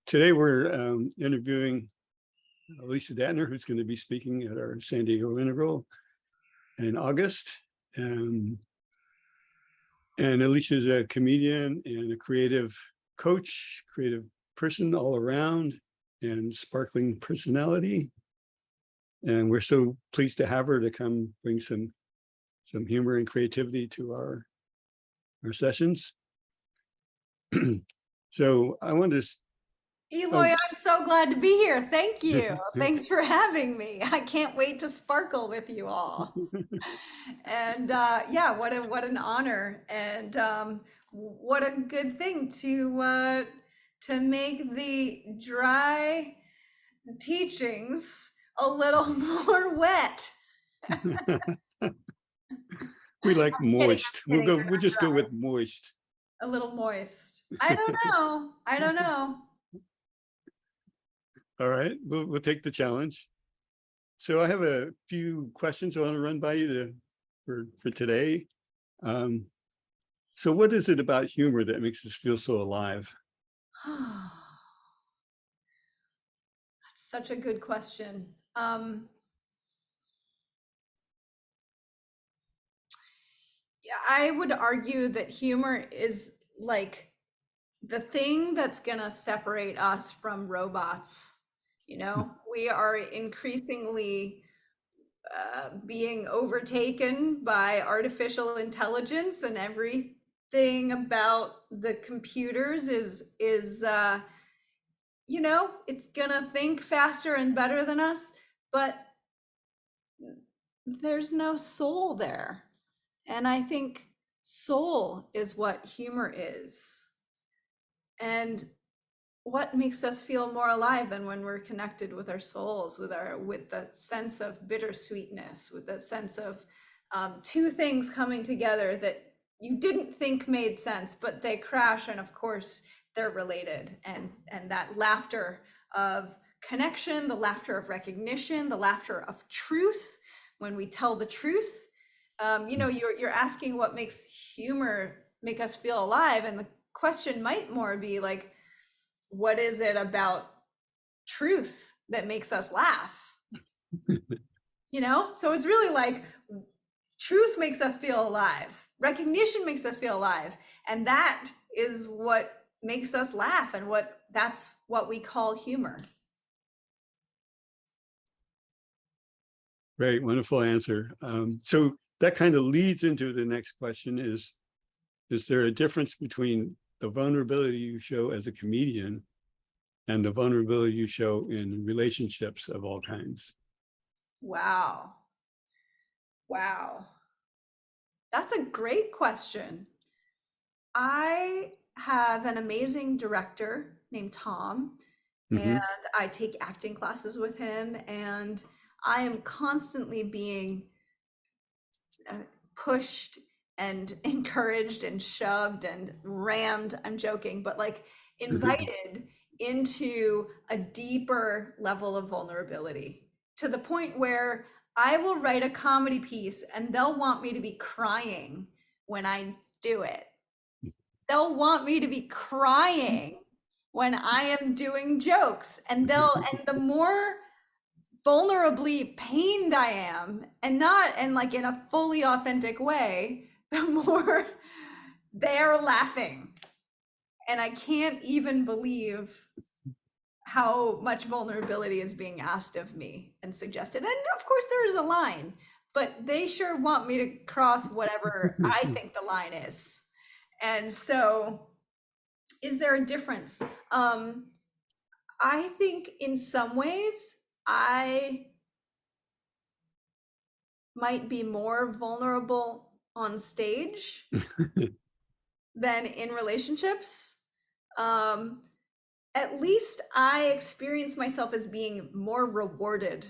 Today we're interviewing Alicia Dattner, who's going to be speaking at our San Diego Integral in August. And Alicia is a comedian and a creative coach, creative person all around, and sparkling personality. And we're so pleased to have her to come bring some humor and creativity to our sessions. So I wanted to Eloy, I'm so glad to be here. Thank you. Thanks for having me. I can't wait to sparkle with you all. And yeah, what an honor, and what a good thing to make the dry teachings a little more wet. We like I'm moist. kidding, We'll just go with moist. a little moist. I don't know. I don't know. All right, we'll take the challenge. So I have a few questions I want to run by you for today. So what is it about humor that makes us feel so alive? That's such a good question. Yeah, I would argue that humor is like the thing that's gonna separate us from robots. You know, we are increasingly being overtaken by artificial intelligence, and everything about the computers is you know, it's gonna think faster and better than us, but there's no soul there. And I think soul is what humor is. And what makes us feel more alive than when we're connected with our souls, with the sense of bittersweetness, with the sense of two things coming together that you didn't think made sense, but they crash, and of course they're related. And that laughter of connection, the laughter of recognition, the laughter of truth, when we tell the truth. You know, you're asking what makes humor make us feel alive, and the question might more be like, what is it about truth that makes us laugh? You know, so it's really like truth makes us feel alive, recognition makes us feel alive, and that is what makes us laugh, and that's what we call humor. Right, wonderful answer. So that kind of leads into the next question: is there a difference between the vulnerability you show as a comedian and the vulnerability you show in relationships of all kinds? Wow. Wow. That's a great question. I have an amazing director named Tom, and I take acting classes with him, and I am constantly being pushed and encouraged and shoved and rammed. I'm joking, but like invited into a deeper level of vulnerability, to the point where I will write a comedy piece and they'll want me to be crying when I do it. They'll want me to be crying when I am doing jokes, and the more vulnerably pained I am, and like in a fully authentic way, the more they're laughing. And I can't even believe how much vulnerability is being asked of me and suggested. And of course there is a line, but they sure want me to cross whatever I think the line is. And so, is there a difference? I think in some ways I might be more vulnerable on stage than in relationships. At least I experience myself as being more rewarded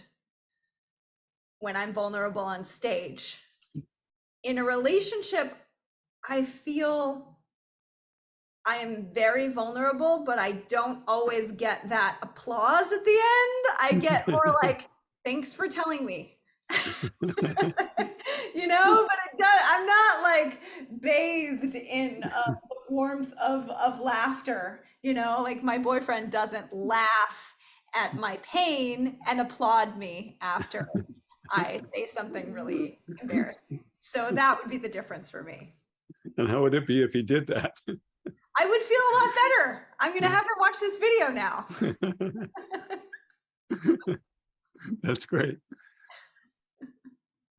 when I'm vulnerable on stage. In a relationship, I feel I am very vulnerable, but I don't always get that applause at the end. I get more like, thanks for telling me. You know, but it does, I'm not like bathed in warmth of laughter, you know, like my boyfriend doesn't laugh at my pain and applaud me after I say something really embarrassing. So that would be the difference for me. And how would it be if he did that? I would feel a lot better. I'm going to have her watch this video now. That's great.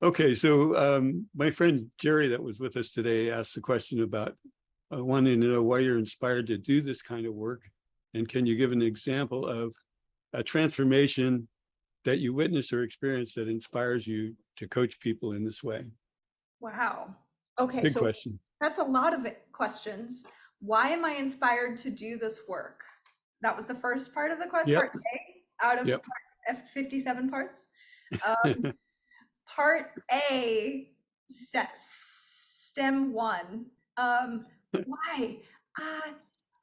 Okay, so my friend Jerry that was with us today asked the question about wanting to know why you're inspired to do this kind of work. And can you give an example of a transformation that you witnessed or experienced that inspires you to coach people in this way? Wow. Okay, Big so question. that's a lot of questions. Why am I inspired to do this work? That was the first part of the question, Yep. part A, out of Yep. 57 parts. Part A, stem one. Why?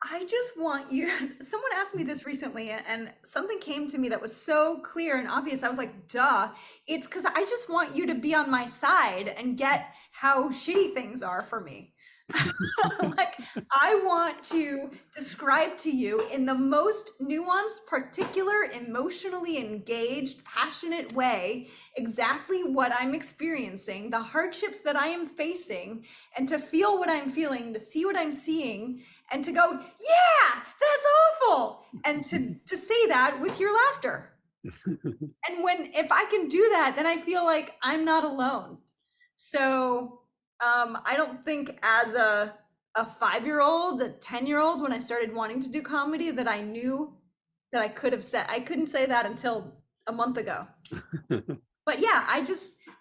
I just want you. Someone asked me this recently, and something came to me that was so clear and obvious. I was like, duh. It's because I just want you to be on my side and get how shitty things are for me. Like, I want to describe to you in the most nuanced, particular, emotionally engaged, passionate way exactly what I'm experiencing, the hardships that I am facing, and to feel what I'm feeling, to see what I'm seeing, and to go, yeah, that's awful, and to say that with your laughter. And if I can do that, then I feel like I'm not alone. So I don't think as a 5-year-old, a 10-year-old, when I started wanting to do comedy, that I knew that I could have said. I couldn't say that until a month ago. But yeah,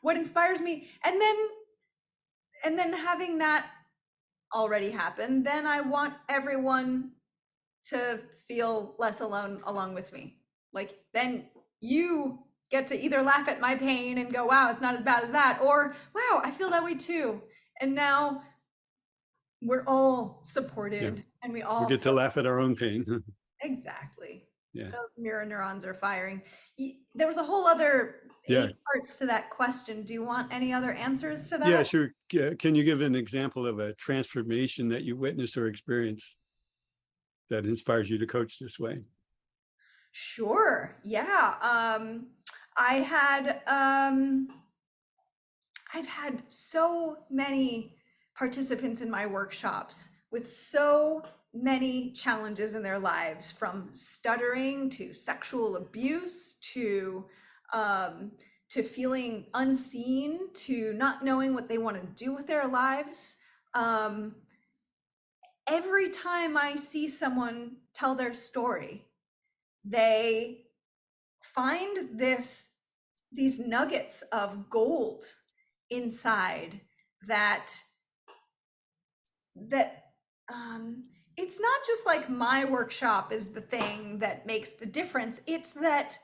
what inspires me, and then having that already happen, then I want everyone to feel less alone along with me. Like, then you get to either laugh at my pain and go, wow, it's not as bad as that, or wow, I feel that way too. And now we're all supported, Yeah. and we all We get to laugh at our own pain. exactly. Yeah. Those mirror neurons are firing. There was a whole other Yeah. 8 parts to that question. Do you want any other answers to that? Yeah, sure. Can you give an example of a transformation that you witnessed or experienced that inspires you to coach this way? Sure. Yeah. I had I've had so many participants in my workshops with so many challenges in their lives, from stuttering to sexual abuse to feeling unseen, to not knowing what they want to do with their lives. Every time I see someone tell their story, they find these nuggets of gold inside that it's not just like my workshop is the thing that makes the difference. It's that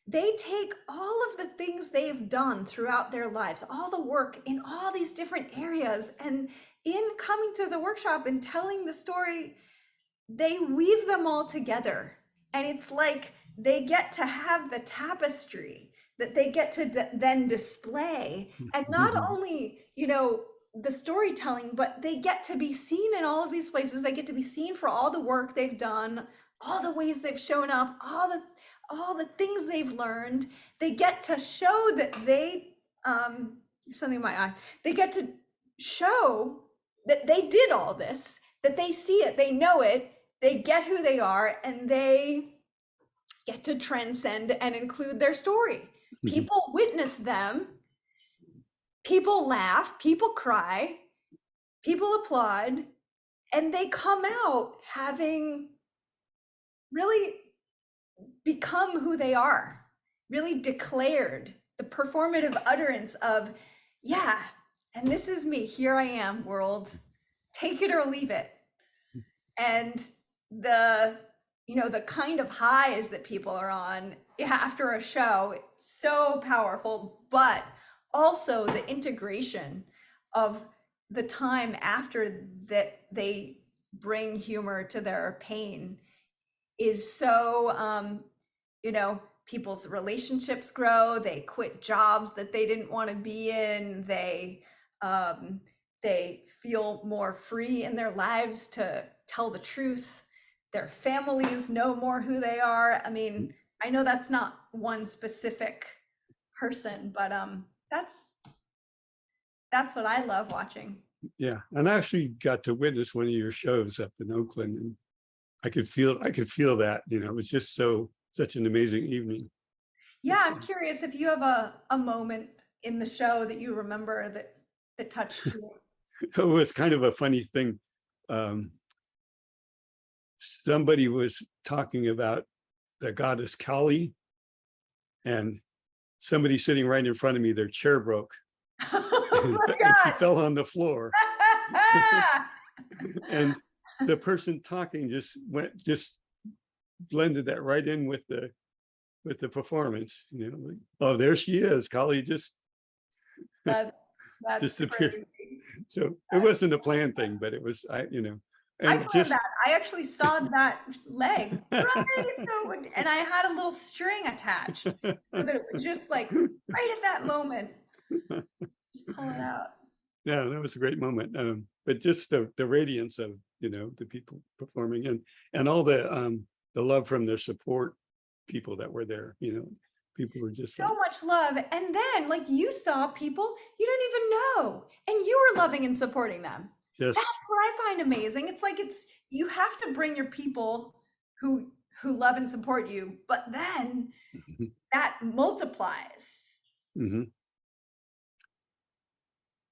they take all of the things they've done throughout their lives, all the work in all these different areas, and in coming to the workshop and telling the story, they weave them all together. And it's like they get to have the tapestry that they get to then display. And not only, the storytelling, but they get to be seen in all of these places. They get to be seen for all the work they've done, all the ways they've shown up, all the things they've learned. They get to show that something in my eye. They get to show that they did all this, that they see it, they know it, they get who they are, and they get to transcend and include their story. People witness them, people laugh, people cry, people applaud, and they come out having really become who they are, really declared the performative utterance of, yeah, and this is me, here I am, world, take it or leave it. And the kind of highs that people are on after a show, so powerful. But also the integration of the time after that they bring humor to their pain is so people's relationships grow, they quit jobs that they didn't want to be in, they they feel more free in their lives to tell the truth. Their families know more who they are. I mean, I know that's not one specific person, but that's what I love watching. Yeah, and I actually got to witness one of your shows up in Oakland, and I could feel that, you know, it was just such an amazing evening. Yeah, I'm curious if you have a moment in the show that you remember that touched you. It was kind of a funny thing. Somebody was talking about the goddess Kali, and somebody sitting right in front of me, their chair broke. Oh my And she God. fell on the floor. And the person talking just blended that right in with the performance, you know, like, oh, there she is. Kali just That's disappeared. crazy. So it wasn't a planned thing, but it was, you know, I and thought just that. I actually saw that leg, right? So, and I had a little string attached so that it would just like right at that moment, just pull it out. yeah, that was a great moment. But just the radiance of, you know, the people performing, and all the love from their support people that were there, you know, people were just So like, much love. And then, like, you saw people you didn't even know, and you were loving and supporting them. That's yes. what I find amazing. It's like you have to bring your people who love and support you, but then that multiplies. Mm-hmm.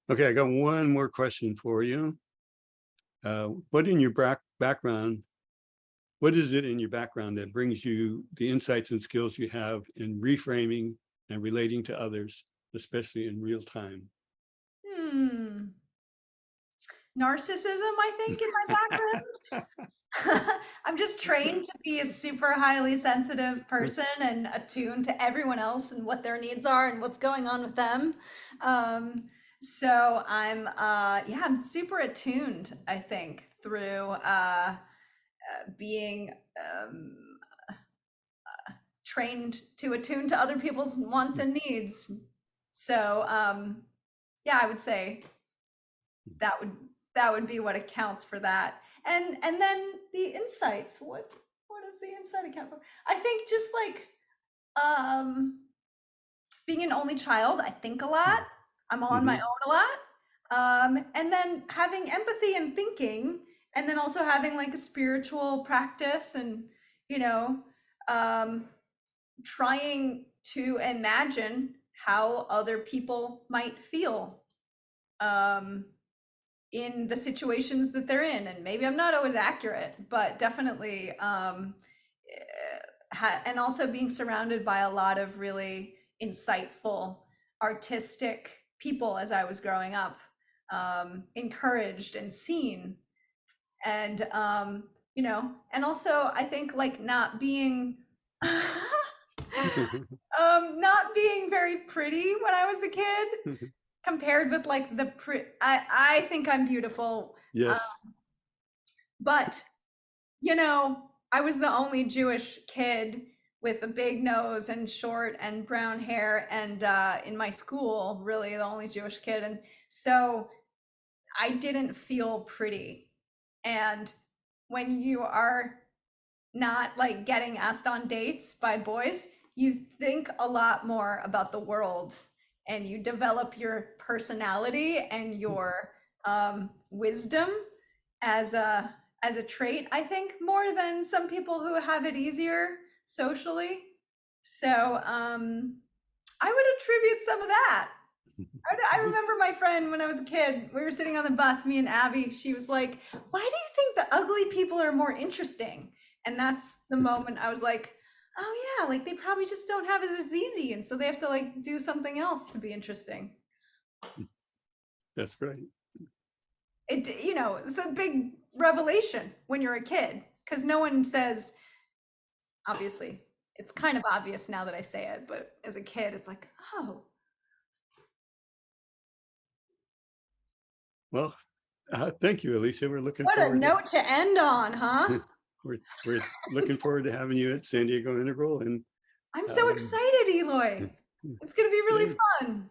Okay, I got one more question for you. What in your background, what is it in your background that brings you the insights and skills you have in reframing and relating to others, especially in real time? Narcissism, I think, in my background. I'm just trained to be a super highly sensitive person and attuned to everyone else and what their needs are and what's going on with them. So I'm super attuned, I think, through being trained to attune to other people's wants and needs. So yeah, I would say that would be what accounts for that. And then the insights. What does the insight account for? I think just like being an only child, I think a lot. I'm on my own a lot. And then having empathy and thinking, and then also having like a spiritual practice and, you know, trying to imagine how other people might feel in the situations that they're in. And maybe I'm not always accurate, but definitely, and also being surrounded by a lot of really insightful, artistic people as I was growing up, encouraged and seen. And, you know, and also I think like not being, not being very pretty when I was a kid compared with like I think I'm beautiful. Yes. But you know, I was the only Jewish kid with a big nose and short and brown hair, and in my school, really the only Jewish kid. And so I didn't feel pretty. And when you are not like getting asked on dates by boys, you think a lot more about the world and you develop your personality and your wisdom as a trait, I think, more than some people who have it easier socially. So I would attribute some of that. I remember my friend when I was a kid, we were sitting on the bus, me and Abby, she was like, why do you think the ugly people are more interesting? And that's the moment I was like, oh yeah, like they probably just don't have it as easy. And so they have to like do something else to be interesting. That's great. It, you know, it's a big revelation when you're a kid because no one says, obviously, it's kind of obvious now that I say it, but as a kid, it's like, oh. Well, thank you, Alicia. We're looking What a forward note to end on, huh? we're looking forward to having you at San Diego Integral. And I'm so excited, Eloy. It's going to be really yeah. fun.